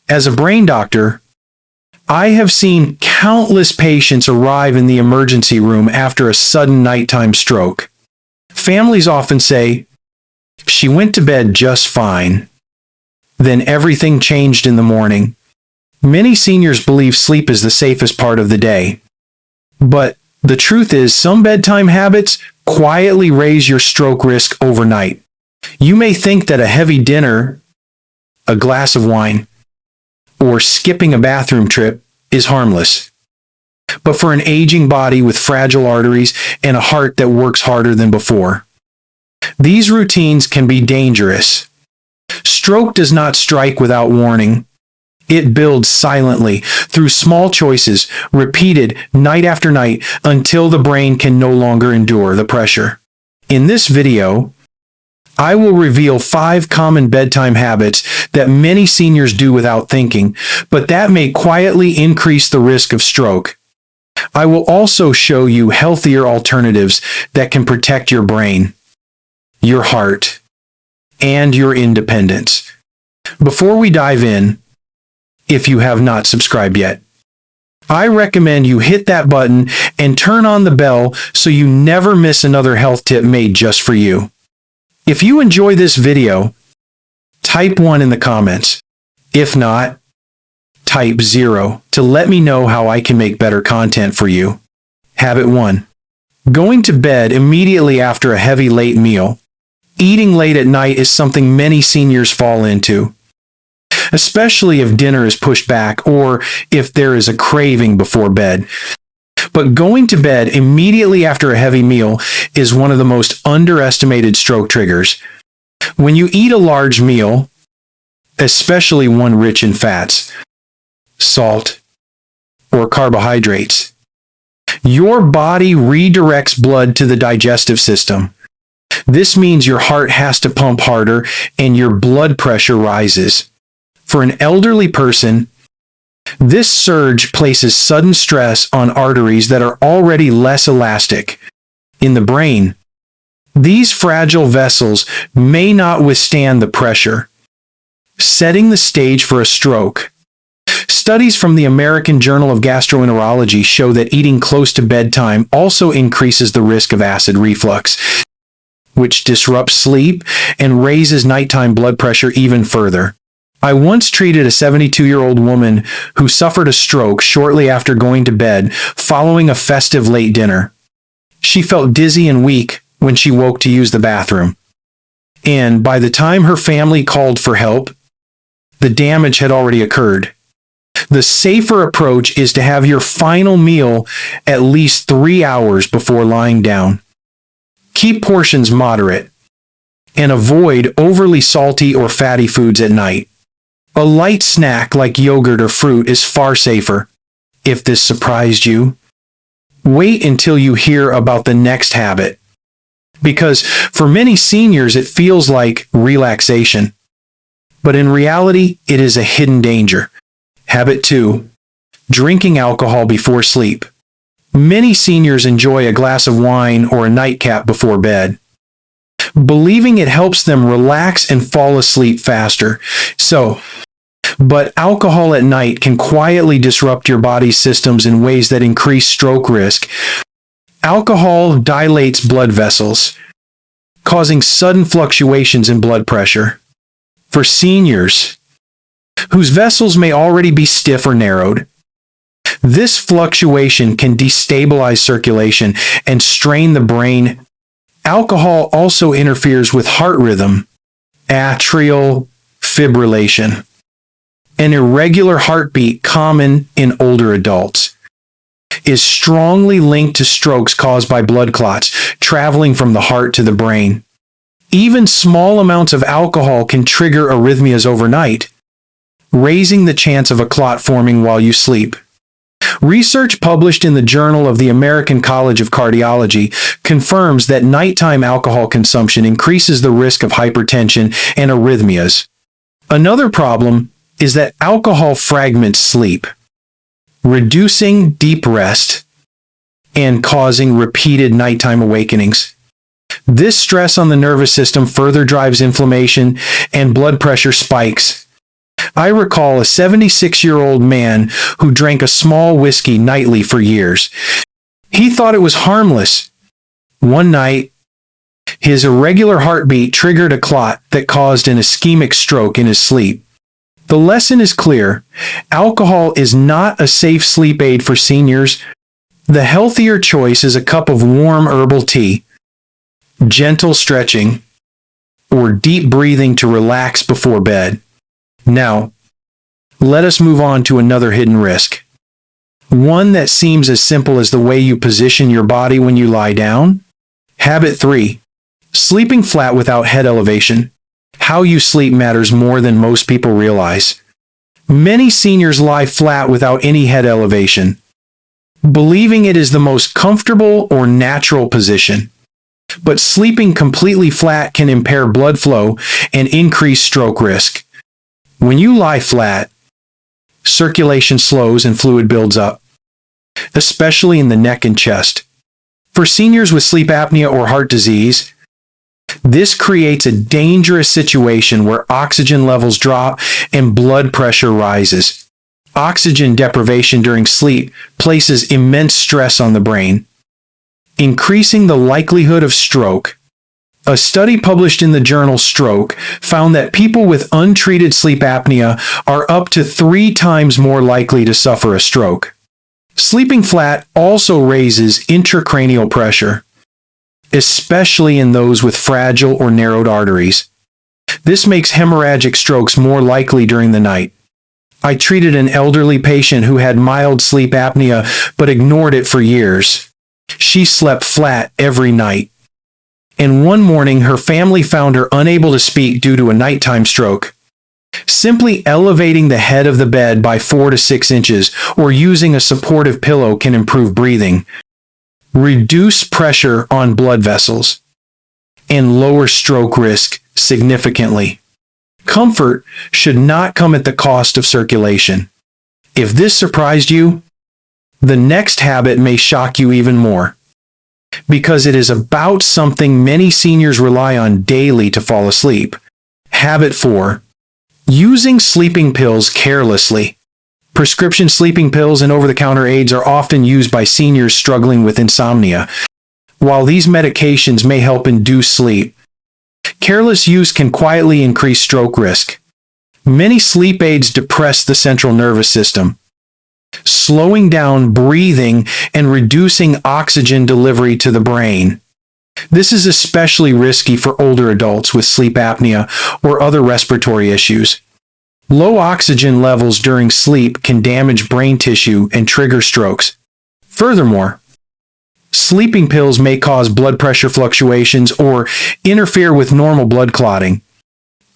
As a brain doctor, I have seen countless patients arrive in the emergency room after a sudden nighttime stroke. Families often say, "She went to bed just fine. Then everything changed in the morning." Many seniors believe sleep is the safest part of the day. But the truth is, some bedtime habits quietly raise your stroke risk overnight. You may think that a heavy dinner, a glass of wine, or skipping a bathroom trip is harmless. But for an aging body with fragile arteries and a heart that works harder than before, these routines can be dangerous. Stroke does not strike without warning. It builds silently through small choices, repeated night after night until the brain can no longer endure the pressure. In this video, I will reveal 5 common bedtime habits that many seniors do without thinking, but that may quietly increase the risk of stroke. I will also show you healthier alternatives that can protect your brain, your heart, and your independence. Before we dive in, if you have not subscribed yet, I recommend you hit that button and turn on the bell so you never miss another health tip made just for you. If you enjoy this video, type 1 in the comments. If not, type 0 to let me know how I can make better content for you. Habit 1. Going to bed immediately after a heavy late meal. Eating late at night is something many seniors fall into, especially if dinner is pushed back or if there is a craving before bed. But going to bed immediately after a heavy meal is one of the most underestimated stroke triggers. When you eat a large meal, especially one rich in fats, salt, or carbohydrates, your body redirects blood to the digestive system. This means your heart has to pump harder and your blood pressure rises. For an elderly person, this surge places sudden stress on arteries that are already less elastic. In the brain, these fragile vessels may not withstand the pressure, setting the stage for a stroke. Studies from the American Journal of Gastroenterology show that eating close to bedtime also increases the risk of acid reflux, which disrupts sleep and raises nighttime blood pressure even further. I once treated a 72-year-old woman who suffered a stroke shortly after going to bed following a festive late dinner. She felt dizzy and weak when she woke to use the bathroom. And by the time her family called for help, the damage had already occurred. The safer approach is to have your final meal at least 3 hours before lying down. Keep portions moderate and avoid overly salty or fatty foods at night. A light snack like yogurt or fruit is far safer. If this surprised you, wait until you hear about the next habit. Because for many seniors, it feels like relaxation. But in reality, it is a hidden danger. Habit 2. Drinking alcohol before sleep. Many seniors enjoy a glass of wine or a nightcap before bed, believing it helps them relax and fall asleep faster. But alcohol at night can quietly disrupt your body's systems in ways that increase stroke risk. Alcohol dilates blood vessels, causing sudden fluctuations in blood pressure. For seniors, whose vessels may already be stiff or narrowed, this fluctuation can destabilize circulation and strain the brain. Alcohol also interferes with heart rhythm, atrial fibrillation, an irregular heartbeat common in older adults, is strongly linked to strokes caused by blood clots traveling from the heart to the brain. Even small amounts of alcohol can trigger arrhythmias overnight, raising the chance of a clot forming while you sleep. Research published in the Journal of the American College of Cardiology confirms that nighttime alcohol consumption increases the risk of hypertension and arrhythmias. Another problem is that alcohol fragments sleep, reducing deep rest and causing repeated nighttime awakenings. This stress on the nervous system further drives inflammation and blood pressure spikes. I recall a 76-year-old man who drank a small whiskey nightly for years. He thought it was harmless. One night, his irregular heartbeat triggered a clot that caused an ischemic stroke in his sleep. The lesson is clear. Alcohol is not a safe sleep aid for seniors. The healthier choice is a cup of warm herbal tea, gentle stretching, or deep breathing to relax before bed. Now, let us move on to another hidden risk. One that seems as simple as the way you position your body when you lie down. Habit 3. Sleeping flat without head elevation. How you sleep matters more than most people realize. Many seniors lie flat without any head elevation, believing it is the most comfortable or natural position. But sleeping completely flat can impair blood flow and increase stroke risk. When you lie flat, circulation slows and fluid builds up, especially in the neck and chest. For seniors with sleep apnea or heart disease, this creates a dangerous situation where oxygen levels drop and blood pressure rises. Oxygen deprivation during sleep places immense stress on the brain, increasing the likelihood of stroke. A study published in the journal Stroke found that people with untreated sleep apnea are up to 3 times more likely to suffer a stroke. Sleeping flat also raises intracranial pressure, especially in those with fragile or narrowed arteries. This makes hemorrhagic strokes more likely during the night. I treated an elderly patient who had mild sleep apnea but ignored it for years. She slept flat every night, and one morning her family found her unable to speak due to a nighttime stroke. Simply elevating the head of the bed by 4 to 6 inches or using a supportive pillow can improve breathing, reduce pressure on blood vessels, and lower stroke risk significantly. Comfort should not come at the cost of circulation. If this surprised you, the next habit may shock you even more, because it is about something many seniors rely on daily to fall asleep. Habit 4. Using sleeping pills carelessly. Prescription sleeping pills and over-the-counter aids are often used by seniors struggling with insomnia. While these medications may help induce sleep, careless use can quietly increase stroke risk. Many sleep aids depress the central nervous system, slowing down breathing and reducing oxygen delivery to the brain. This is especially risky for older adults with sleep apnea or other respiratory issues. Low oxygen levels during sleep can damage brain tissue and trigger strokes. Furthermore, sleeping pills may cause blood pressure fluctuations or interfere with normal blood clotting.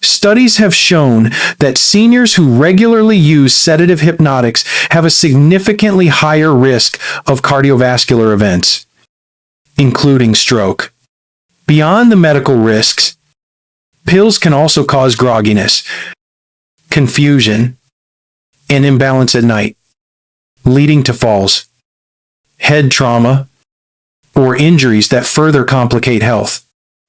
Studies have shown that seniors who regularly use sedative hypnotics have a significantly higher risk of cardiovascular events, including stroke. Beyond the medical risks, pills can also cause grogginess, confusion, and imbalance at night, leading to falls, head trauma, or injuries that further complicate health.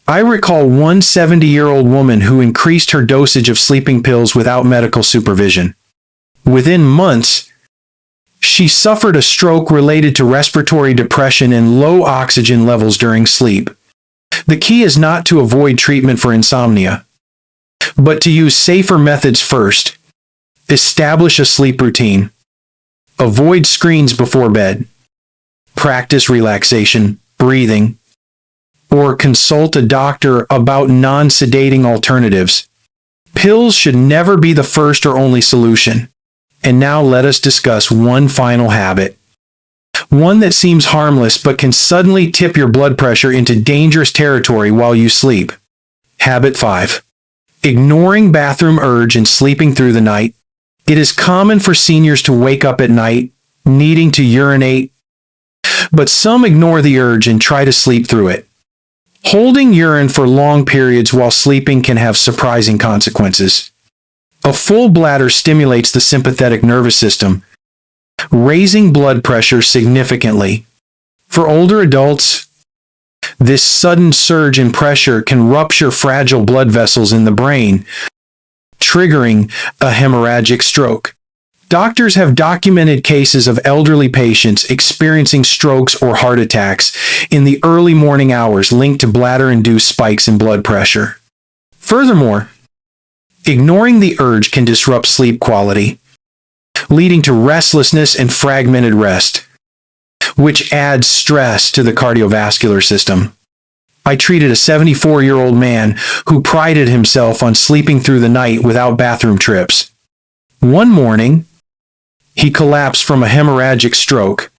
I recall one 70-year-old woman who increased her dosage of sleeping pills without medical supervision. Within months, she suffered a stroke related to respiratory depression and low oxygen levels during sleep. The key is not to avoid treatment for insomnia, but to use safer methods first. Establish a sleep routine. Avoid screens before bed. Practice relaxation, breathing, or consult a doctor about non-sedating alternatives. Pills should never be the first or only solution. And now let us discuss one final habit. One that seems harmless but can suddenly tip your blood pressure into dangerous territory while you sleep. Habit 5. Ignoring bathroom urge and sleeping through the night. It is common for seniors to wake up at night, needing to urinate, but some ignore the urge and try to sleep through it. Holding urine for long periods while sleeping can have surprising consequences. A full bladder stimulates the sympathetic nervous system, raising blood pressure significantly. For older adults, this sudden surge in pressure can rupture fragile blood vessels in the brain, triggering a hemorrhagic stroke. Doctors have documented cases of elderly patients experiencing strokes or heart attacks in the early morning hours linked to bladder-induced spikes in blood pressure. Furthermore, ignoring the urge can disrupt sleep quality, leading to restlessness and fragmented rest, which adds stress to the cardiovascular system. I treated a 74-year-old man who prided himself on sleeping through the night without bathroom trips. One morning, he collapsed from a hemorrhagic stroke.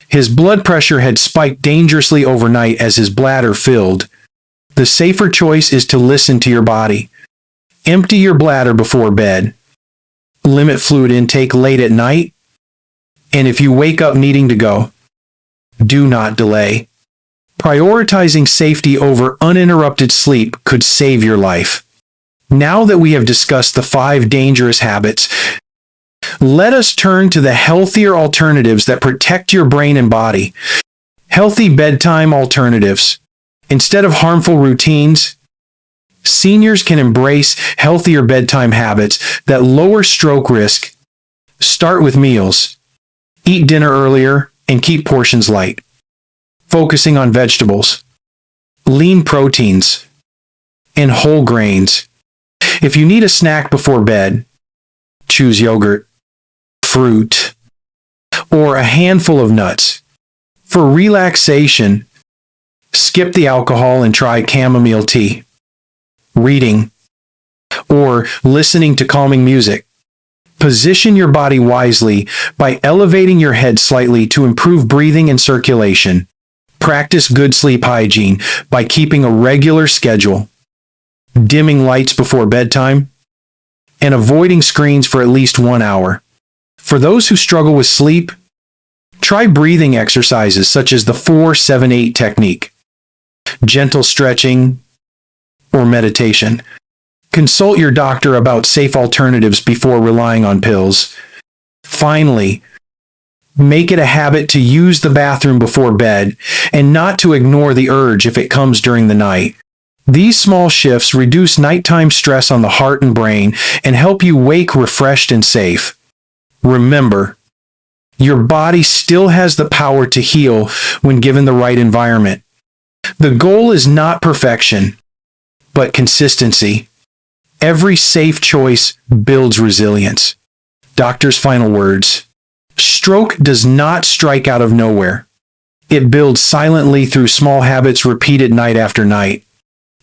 His blood pressure had spiked dangerously overnight as his bladder filled. The safer choice is to listen to your body. Empty your bladder before bed. Limit fluid intake late at night. And if you wake up needing to go, do not delay. Prioritizing safety over uninterrupted sleep could save your life. Now that we have discussed the 5 dangerous habits, let us turn to the healthier alternatives that protect your brain and body. Healthy bedtime alternatives. Instead of harmful routines, seniors can embrace healthier bedtime habits that lower stroke risk. Start with meals. Eat dinner earlier and keep portions light. Focusing on vegetables, lean proteins, and whole grains. If you need a snack before bed, choose yogurt, fruit, or a handful of nuts. For relaxation, skip the alcohol and try chamomile tea. Reading or listening to calming music. Position your body wisely by elevating your head slightly to improve breathing and circulation. Practice good sleep hygiene by keeping a regular schedule, dimming lights before bedtime, and avoiding screens for at least 1 hour. For those who struggle with sleep, try breathing exercises such as the 4-7-8 technique, gentle stretching, or meditation. Consult your doctor about safe alternatives before relying on pills. Finally, make it a habit to use the bathroom before bed and not to ignore the urge if it comes during the night. These small shifts reduce nighttime stress on the heart and brain and help you wake refreshed and safe. Remember, your body still has the power to heal when given the right environment. The goal is not perfection, but consistency. Every safe choice builds resilience. Doctor's final words. Stroke does not strike out of nowhere. It builds silently through small habits repeated night after night.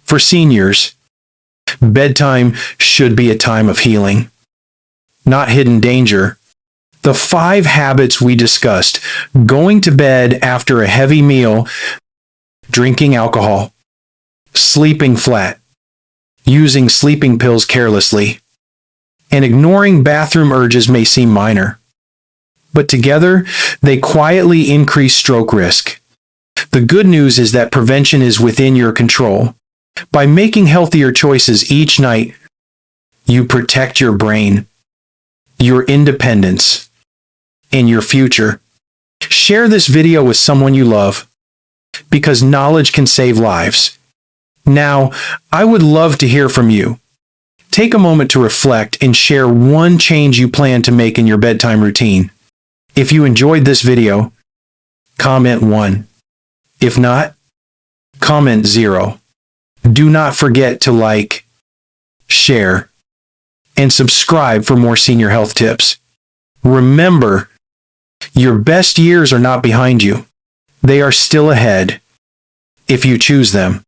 For seniors, bedtime should be a time of healing, not hidden danger. The 5 habits we discussed: going to bed after a heavy meal, drinking alcohol, sleeping flat, using sleeping pills carelessly, and ignoring bathroom urges may seem minor, but together they quietly increase stroke risk. The good news is that prevention is within your control. By making healthier choices each night, you protect your brain, your independence, and your future. Share this video with someone you love, because knowledge can save lives. Now, I would love to hear from you. Take a moment to reflect and share one change you plan to make in your bedtime routine. If you enjoyed this video, comment 1. If not, comment 0. Do not forget to like, share, and subscribe for more senior health tips. Remember, your best years are not behind you. They are still ahead, if you choose them.